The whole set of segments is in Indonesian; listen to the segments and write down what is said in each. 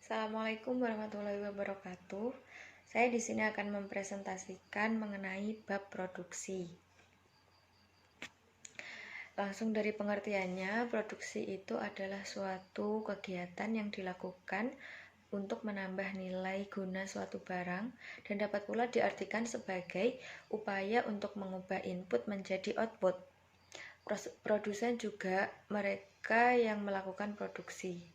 Assalamualaikum warahmatullahi wabarakatuh. Saya di sini akan mempresentasikan mengenai bab produksi. Langsung dari pengertiannya, produksi itu adalah suatu kegiatan yang dilakukan untuk menambah nilai guna suatu barang dan dapat pula diartikan sebagai upaya untuk mengubah input menjadi output. Produsen juga mereka yang melakukan produksi.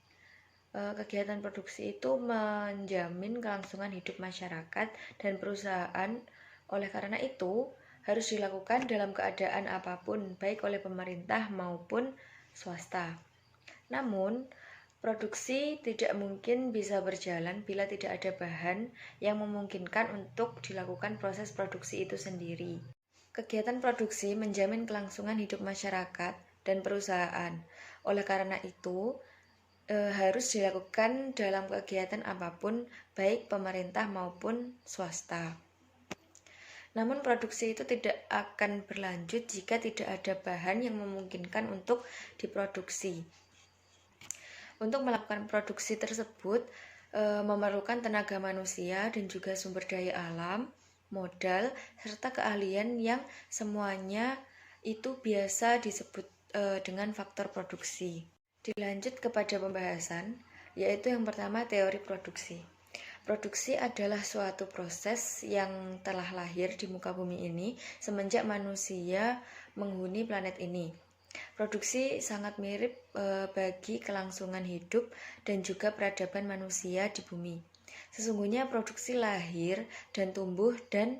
Kegiatan produksi itu menjamin kelangsungan hidup masyarakat dan perusahaan. Oleh karena itu, harus dilakukan dalam keadaan apapun, baik oleh pemerintah maupun swasta. Namun, produksi tidak mungkin bisa berjalan bila tidak ada bahan yang memungkinkan untuk dilakukan proses produksi itu sendiri. Kegiatan produksi menjamin kelangsungan hidup masyarakat dan perusahaan. Oleh karena itu, harus dilakukan dalam kegiatan apapun, baik pemerintah maupun swasta. Namun produksi itu tidak akan berlanjut jika tidak ada bahan yang memungkinkan untuk diproduksi. Untuk melakukan produksi tersebut memerlukan tenaga manusia dan juga sumber daya alam, modal, serta keahlian yang semuanya itu biasa disebut dengan faktor produksi. Dilanjut kepada pembahasan, yaitu yang pertama teori produksi. Produksi adalah suatu proses yang telah lahir di muka bumi ini semenjak manusia menghuni planet ini. Produksi sangat mirip bagi kelangsungan hidup dan juga peradaban manusia di bumi. Sesungguhnya produksi lahir dan tumbuh dan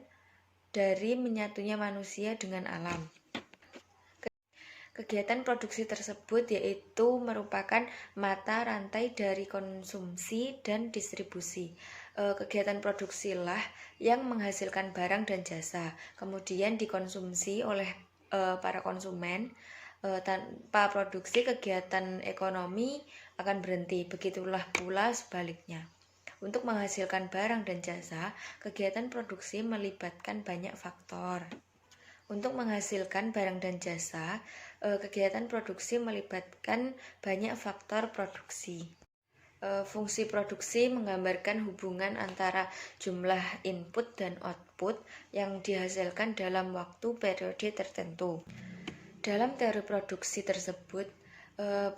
dari menyatunya manusia dengan alam. Kegiatan produksi tersebut yaitu merupakan mata rantai dari konsumsi dan distribusi. Kegiatan produksilah yang menghasilkan barang dan jasa, kemudian dikonsumsi oleh para konsumen. Tanpa produksi, kegiatan ekonomi akan berhenti. Begitulah pula sebaliknya. Untuk menghasilkan barang dan jasa, kegiatan produksi melibatkan banyak faktor. Untuk menghasilkan barang dan jasa, kegiatan produksi melibatkan banyak faktor produksi. Fungsi produksi menggambarkan hubungan antara jumlah input dan output yang dihasilkan dalam waktu periode tertentu. Dalam teori produksi tersebut,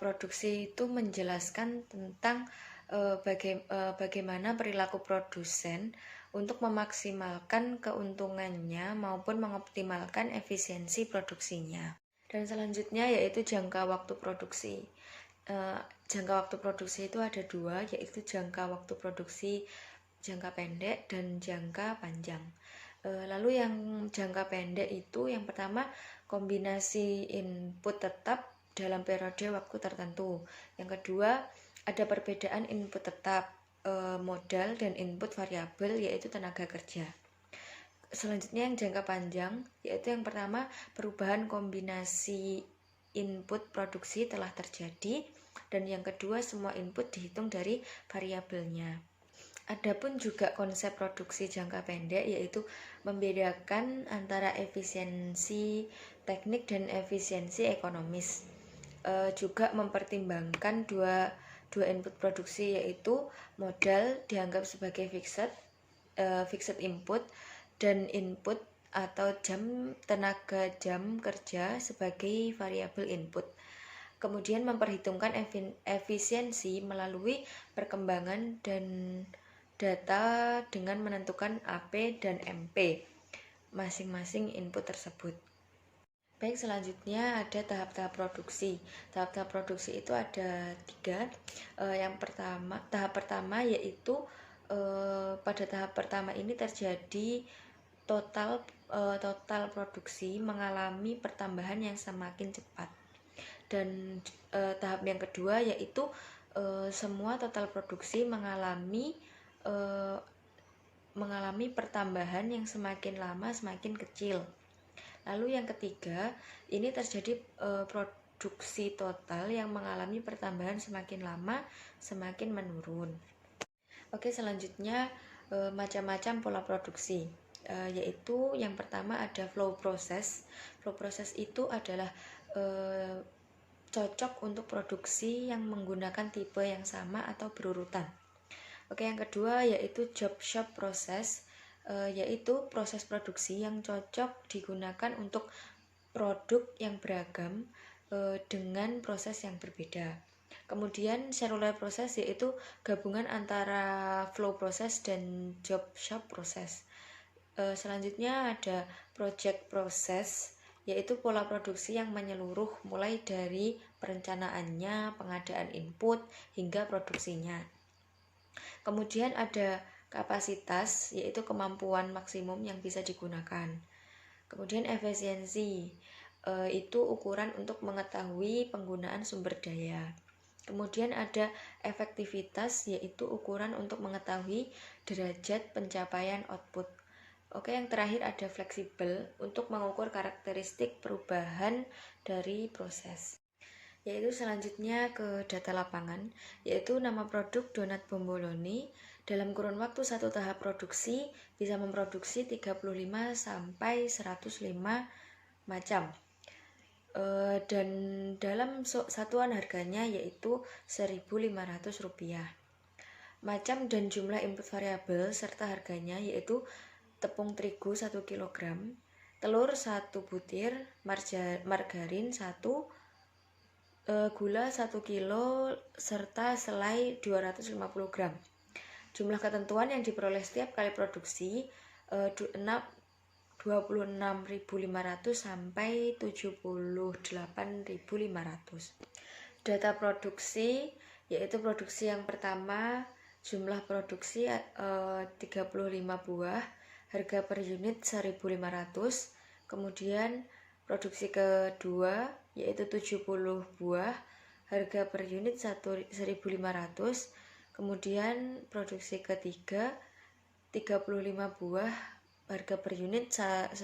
produksi itu menjelaskan tentang bagaimana perilaku produsen untuk memaksimalkan keuntungannya maupun mengoptimalkan efisiensi produksinya. Dan selanjutnya yaitu jangka waktu produksi. Jangka waktu produksi itu ada dua, yaitu jangka waktu produksi jangka pendek dan jangka panjang. Lalu yang jangka pendek itu yang pertama kombinasi input tetap dalam periode waktu tertentu. Yang kedua ada perbedaan input tetap, modal dan input variabel yaitu tenaga kerja. Selanjutnya yang jangka panjang yaitu yang pertama perubahan kombinasi input produksi telah terjadi dan yang kedua semua input dihitung dari variabelnya. Adapun juga konsep produksi jangka pendek yaitu membedakan antara efisiensi teknik dan efisiensi ekonomis. Juga mempertimbangkan dua input produksi yaitu modal dianggap sebagai fixed input dan input atau tenaga jam kerja sebagai variabel input. Kemudian memperhitungkan efisiensi melalui perkembangan dan data dengan menentukan AP dan MP masing-masing input tersebut. Baik, selanjutnya ada tahap-tahap produksi. Tahap-tahap produksi itu ada 3. Tahap pertama yaitu pada tahap pertama ini terjadi total produksi mengalami pertambahan yang semakin cepat. Dan tahap yang kedua yaitu semua total produksi mengalami pertambahan yang semakin lama semakin kecil. Lalu yang ketiga ini terjadi produksi total yang mengalami pertambahan semakin lama semakin menurun. Oke, selanjutnya macam-macam pola produksi, yaitu yang pertama ada flow process. Flow process itu adalah cocok untuk produksi yang menggunakan tipe yang sama atau berurutan. Oke, yang kedua yaitu job shop process, yaitu proses produksi yang cocok digunakan untuk produk yang beragam dengan proses yang berbeda. Kemudian cellular process yaitu gabungan antara flow process dan job shop process. Selanjutnya ada project process, yaitu pola produksi yang menyeluruh mulai dari perencanaannya, pengadaan input, hingga produksinya. Kemudian ada kapasitas, yaitu kemampuan maksimum yang bisa digunakan. Kemudian efisiensi, itu ukuran untuk mengetahui penggunaan sumber daya. Kemudian ada efektivitas, yaitu ukuran untuk mengetahui derajat pencapaian output. Oke, yang terakhir ada fleksibel untuk mengukur karakteristik perubahan dari proses. Yaitu selanjutnya ke data lapangan, yaitu nama produk donat bomboloni dalam kurun waktu satu tahap produksi bisa memproduksi 35 sampai 105 macam. Dan dalam satuan harganya yaitu Rp1.500. Macam dan jumlah input variabel serta harganya yaitu tepung terigu 1 kg, telur 1 butir, margarin 1, gula 1 kg, serta selai 250 gram. Jumlah ketentuan yang diperoleh setiap kali produksi 26.500 sampai 78.500. Data produksi yaitu produksi yang pertama, jumlah produksi 35 buah, harga per unit 1.500. Kemudian produksi kedua yaitu 70 buah, harga per unit 1.500. Kemudian produksi ketiga 35 buah, harga per unit 1.500.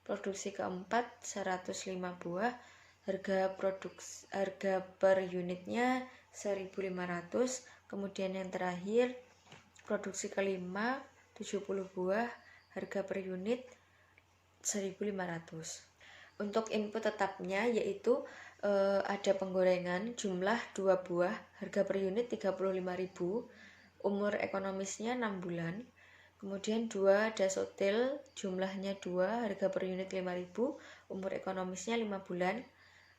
Produksi keempat 105 buah, harga per unitnya 1.500. Kemudian yang terakhir produksi kelima 70 buah, harga per unit 1.500. Untuk input tetapnya yaitu ada penggorengan jumlah 2 buah, harga per unit 35.000, umur ekonomisnya 6 bulan. Kemudian 2 dasotil jumlahnya 2, harga per unit 5.000, umur ekonomisnya 5 bulan.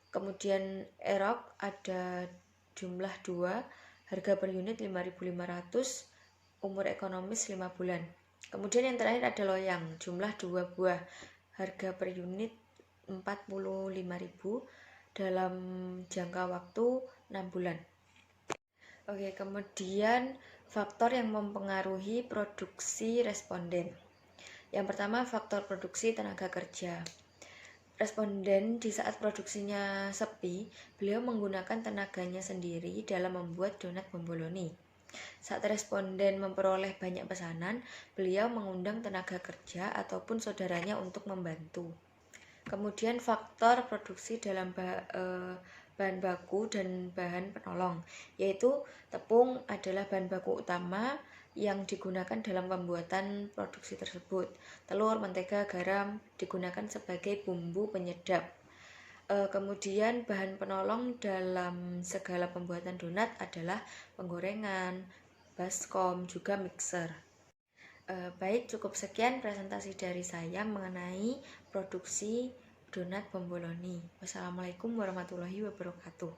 Kemudian erok ada jumlah 2, harga per unit 5.500, umur ekonomis 5 bulan. Kemudian yang terakhir ada loyang jumlah 2 buah, harga per unit 45.000 dalam jangka waktu 6 bulan. Oke, kemudian faktor yang mempengaruhi produksi responden. Yang pertama, faktor produksi tenaga kerja. Responden di saat produksinya sepi, beliau menggunakan tenaganya sendiri dalam membuat donat bomboloni. Saat responden memperoleh banyak pesanan, beliau mengundang tenaga kerja ataupun saudaranya untuk membantu. Kemudian faktor produksi dalam bahan baku dan bahan penolong, yaitu tepung adalah bahan baku utama yang digunakan dalam pembuatan produksi tersebut. Telur, mentega, garam digunakan sebagai bumbu penyedap. Kemudian bahan penolong dalam segala pembuatan donat adalah penggorengan, baskom, juga mixer. Baik, cukup sekian presentasi dari saya mengenai produksi donat bomboloni. Wassalamualaikum warahmatullahi wabarakatuh.